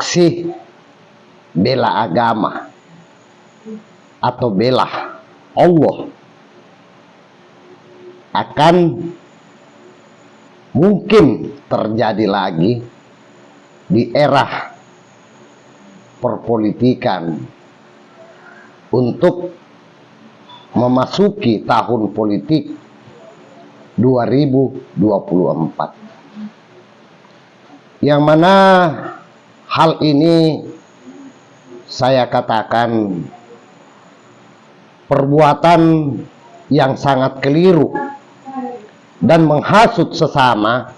aksi bela agama atau bela Allah akan mungkin terjadi lagi di era perpolitikan untuk memasuki tahun politik 2024, yang mana hal ini saya katakan perbuatan yang sangat keliru dan menghasut sesama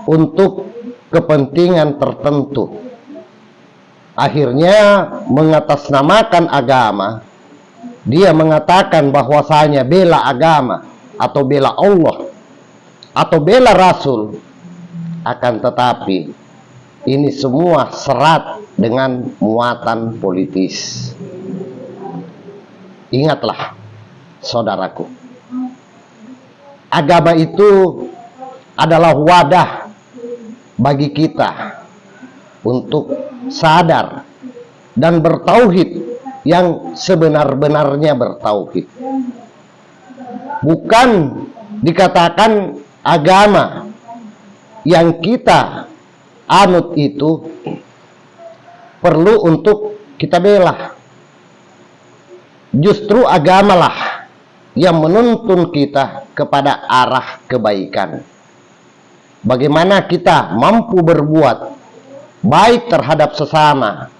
untuk kepentingan tertentu. Akhirnya mengatasnamakan agama, dia mengatakan bahwasanya bela agama atau bela Allah atau bela Rasul, akan tetapi ini semua serat dengan muatan politis. Ingatlah saudaraku, agama itu adalah wadah bagi kita untuk sadar dan bertauhid yang sebenar-benarnya bertauhid. Bukan dikatakan agama yang kita anut itu perlu untuk kita bela. Justru agamalah yang menuntun kita kepada arah kebaikan. Bagaimana kita mampu berbuat baik terhadap sesama,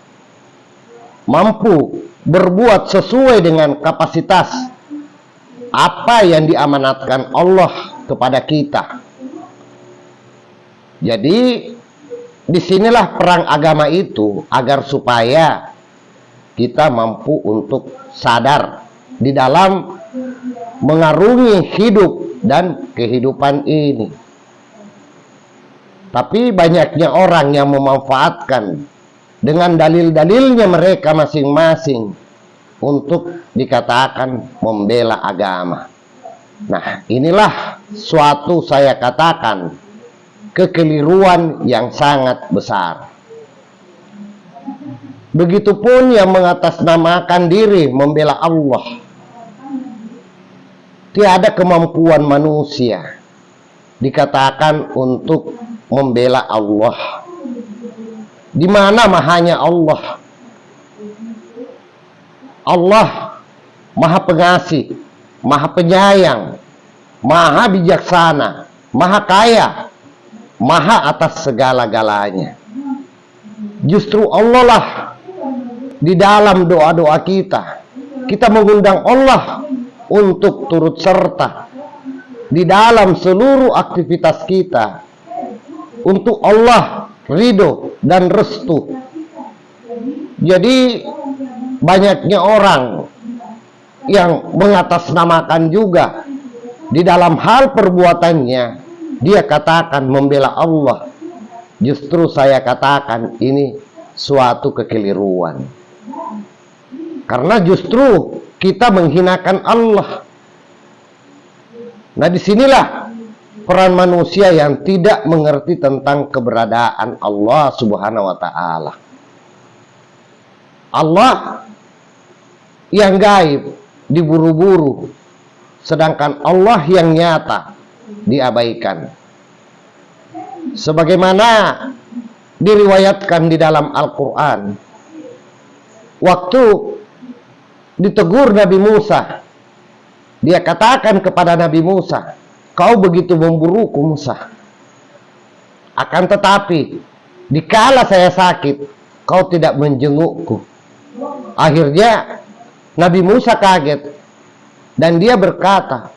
mampu berbuat sesuai dengan kapasitas apa yang diamanatkan Allah kepada kita. Jadi disinilah perang agama itu, agar supaya kita mampu untuk sadar di dalam mengarungi hidup dan kehidupan ini. Tapi banyaknya orang yang memanfaatkan dengan dalil-dalilnya mereka masing-masing untuk dikatakan membela agama. Nah, inilah suatu, saya katakan, kekeliruan yang sangat besar. Begitupun yang mengatasnamakan diri membela Allah. Tiada kemampuan manusia dikatakan untuk membela Allah. Di mana mahanya Allah? Allah Maha Pengasih, Maha Penyayang, Maha Bijaksana, Maha Kaya, Maha atas segala-galanya. Justru Allah lah di dalam doa-doa kita mengundang Allah untuk turut serta di dalam seluruh aktivitas kita, untuk Allah ridho dan restu. Jadi banyaknya orang yang mengatasnamakan juga di dalam hal perbuatannya, dia katakan membela Allah. Justru saya katakan ini suatu kekeliruan, karena justru kita menghinakan Allah. Nah, disinilah peran manusia yang tidak mengerti tentang keberadaan Allah Subhanahu wa Ta'ala. Allah yang gaib diburu-buru, sedangkan Allah yang nyata diabaikan. Sebagaimana diriwayatkan di dalam Al-Quran, waktu ditegur Nabi Musa, dia katakan kepada Nabi Musa, "Kau begitu memburuku Musa. Akan tetapi, dikala saya sakit, kau tidak menjengukku." Akhirnya Nabi Musa kaget dan dia berkata,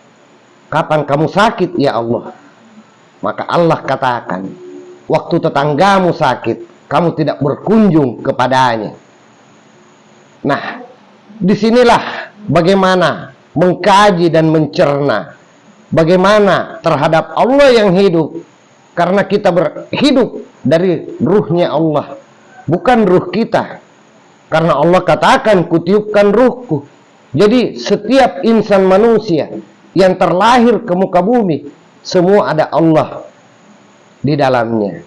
"Kapan kamu sakit ya Allah?" Maka Allah katakan, "Waktu tetanggamu sakit, kamu tidak berkunjung kepadanya." Nah, disinilah bagaimana mengkaji dan mencerna bagaimana terhadap Allah yang hidup, karena kita berhidup dari ruhnya Allah, bukan ruh kita. Karena Allah katakan, "Kutiupkan ruhku." Jadi setiap insan manusia yang terlahir ke muka bumi, semua ada Allah di dalamnya.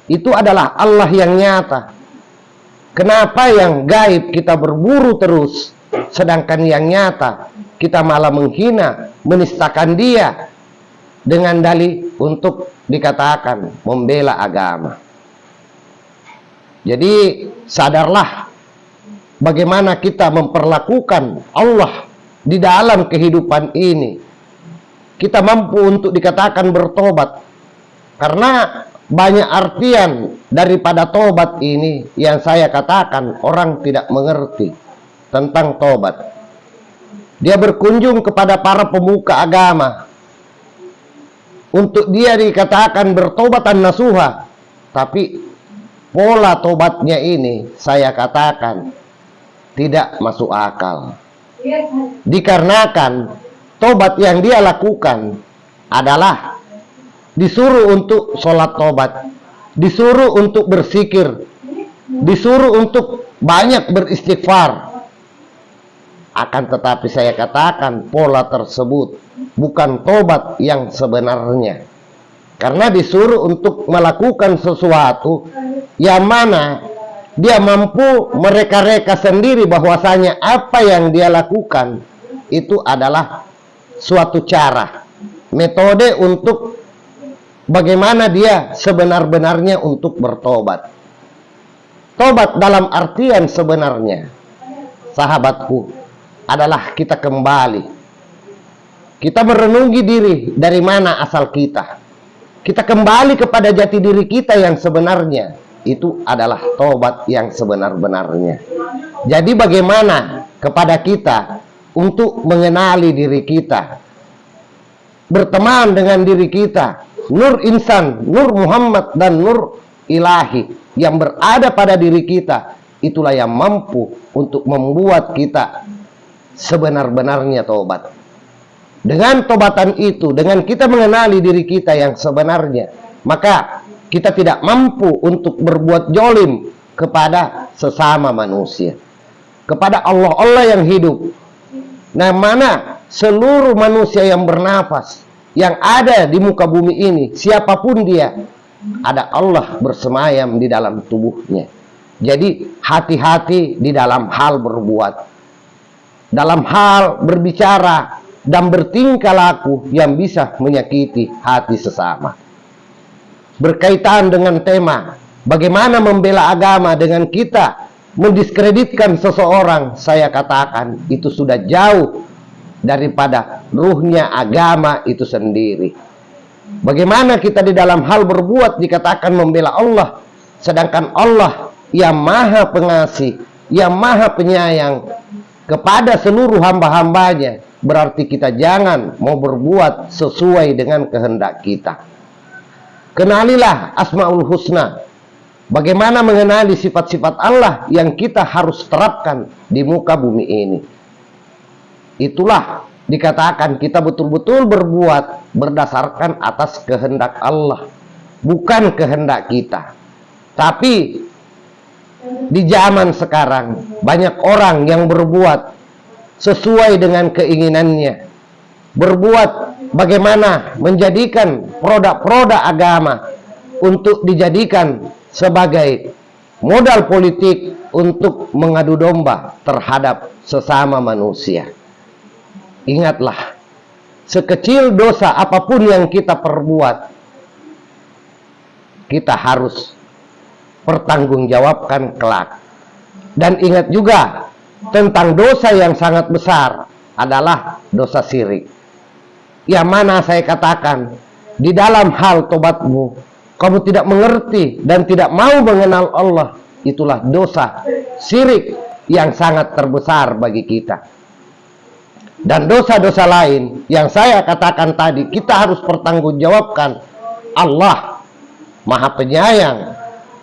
itu adalah Allah yang nyata. Kenapa yang gaib kita berburu terus, sedangkan yang nyata kita malah menghina, menistakan dia dengan dalih untuk dikatakan membela agama. Jadi sadarlah bagaimana kita memperlakukan Allah di dalam kehidupan ini. Kita mampu untuk dikatakan bertobat, karena banyak artian daripada tobat ini yang saya katakan orang tidak mengerti tentang tobat. Dia berkunjung kepada para pemuka agama untuk dia dikatakan bertobatan nasuha, tapi pola tobatnya ini saya katakan tidak masuk akal. Dikarenakan tobat yang dia lakukan adalah disuruh untuk sholat tobat, disuruh untuk berzikir, disuruh untuk banyak beristighfar. Akan tetapi saya katakan pola tersebut bukan tobat yang sebenarnya. Karena disuruh untuk melakukan sesuatu yang mana dia mampu mereka-reka sendiri bahwasanya apa yang dia lakukan itu adalah suatu cara, metode untuk bagaimana dia sebenar-benarnya untuk bertobat. Tobat dalam artian sebenarnya, sahabatku, adalah kita kembali. Kita merenungi diri dari mana asal kita. Kita kembali kepada jati diri kita yang sebenarnya. Itu adalah tobat yang sebenar-benarnya. Jadi bagaimana kepada kita untuk mengenali diri kita, berteman dengan diri kita, nur insan, nur Muhammad dan nur ilahi yang berada pada diri kita, itulah yang mampu untuk membuat kita sebenar-benarnya tobat. Dengan tobatan itu, dengan kita mengenali diri kita yang sebenarnya, maka kita tidak mampu untuk berbuat jolim kepada sesama manusia, kepada Allah yang hidup. Nah, mana seluruh manusia yang bernafas, yang ada di muka bumi ini, siapapun dia, ada Allah bersemayam di dalam tubuhnya. Jadi hati-hati di dalam hal berbuat, dalam hal berbicara dan bertingkah laku yang bisa menyakiti hati sesama. Berkaitan dengan tema bagaimana membela agama dengan kita mendiskreditkan seseorang, saya katakan itu sudah jauh daripada ruhnya agama itu sendiri. Bagaimana kita di dalam hal berbuat dikatakan membela Allah, sedangkan Allah yang maha pengasih, yang maha penyayang kepada seluruh hamba-hambanya, berarti kita jangan mau berbuat sesuai dengan kehendak kita. Kenalilah Asmaul Husna. Bagaimana mengenali sifat-sifat Allah yang kita harus terapkan di muka bumi ini. Itulah dikatakan kita betul-betul berbuat berdasarkan atas kehendak Allah, bukan kehendak kita. Tapi di zaman sekarang banyak orang yang berbuat sesuai dengan keinginannya, berbuat bagaimana menjadikan produk-produk agama untuk dijadikan sebagai modal politik untuk mengadu domba terhadap sesama manusia. Ingatlah, sekecil dosa apapun yang kita perbuat, kita harus pertanggungjawabkan kelak. Dan ingat juga tentang dosa yang sangat besar adalah dosa syirik. Yang mana saya katakan, di dalam hal tobatmu, kamu tidak mengerti dan tidak mau mengenal Allah, itulah dosa syirik yang sangat terbesar bagi kita. Dan dosa-dosa lain yang saya katakan tadi, kita harus pertanggungjawabkan. Allah maha penyayang,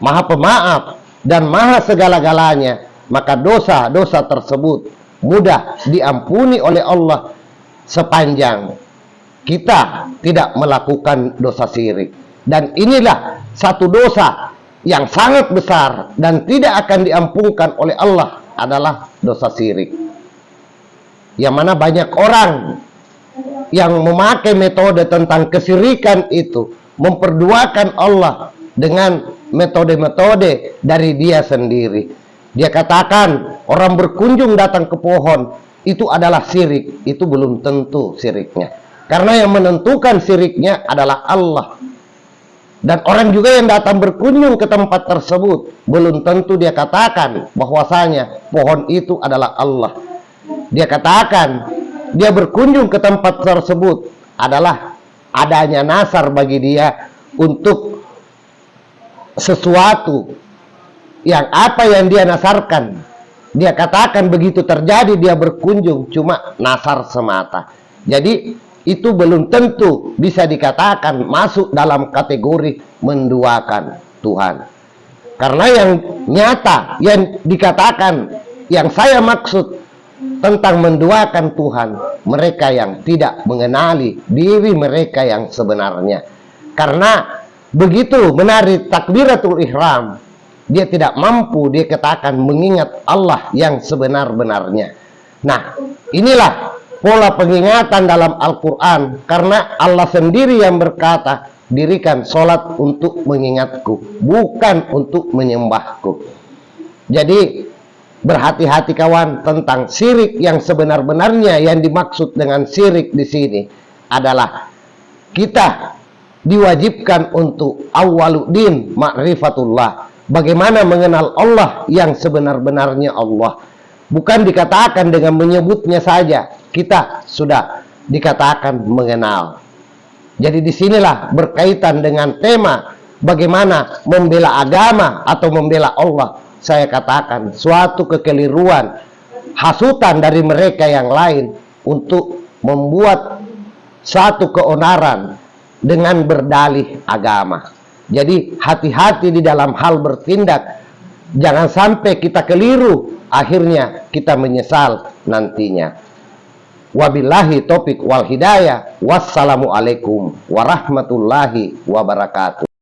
maha pemaaf, dan maha segala-galanya. Maka dosa-dosa tersebut mudah diampuni oleh Allah sepanjang kita tidak melakukan dosa syirik. Dan inilah satu dosa yang sangat besar dan tidak akan diampunkan oleh Allah, adalah dosa syirik. Yang mana banyak orang yang memakai metode tentang kesyirikan itu, memperduakan Allah dengan metode-metode dari dia sendiri. Dia katakan orang berkunjung datang ke pohon itu adalah syirik. Itu belum tentu syiriknya, karena yang menentukan syiriknya adalah Allah. Dan orang juga yang datang berkunjung ke tempat tersebut belum tentu dia katakan bahwasanya pohon itu adalah Allah. Dia katakan dia berkunjung ke tempat tersebut adalah adanya nasar bagi dia untuk sesuatu yang apa yang dia nasarkan. Dia katakan begitu terjadi dia berkunjung cuma nasar semata. Jadi itu belum tentu bisa dikatakan masuk dalam kategori menduakan Tuhan. Karena yang nyata yang dikatakan, yang saya maksud tentang menduakan Tuhan, mereka yang tidak mengenali diri mereka yang sebenarnya. Karena begitu menari takbiratul ihram, dia tidak mampu dia katakan mengingat Allah yang sebenar-benarnya. Nah, inilah pola pengingatan dalam Al-Quran, karena Allah sendiri yang berkata, dirikan sholat untuk mengingatku, bukan untuk menyembahku. Jadi berhati-hati kawan tentang syirik yang sebenar-benarnya. Yang dimaksud dengan syirik di sini adalah kita diwajibkan untuk awwaluddin ma'rifatullah, bagaimana mengenal Allah yang sebenar-benarnya Allah. Bukan dikatakan dengan menyebutnya saja kita sudah dikatakan mengenal. Jadi disinilah berkaitan dengan tema bagaimana membela agama atau membela Allah. Saya katakan suatu kekeliruan, hasutan dari mereka yang lain untuk membuat satu keonaran dengan berdalih agama. Jadi hati-hati di dalam hal bertindak. Jangan sampai kita keliru, akhirnya kita menyesal nantinya. Wabillahi taufiq wal hidayah. Wassalamualaikum warahmatullahi wabarakatuh.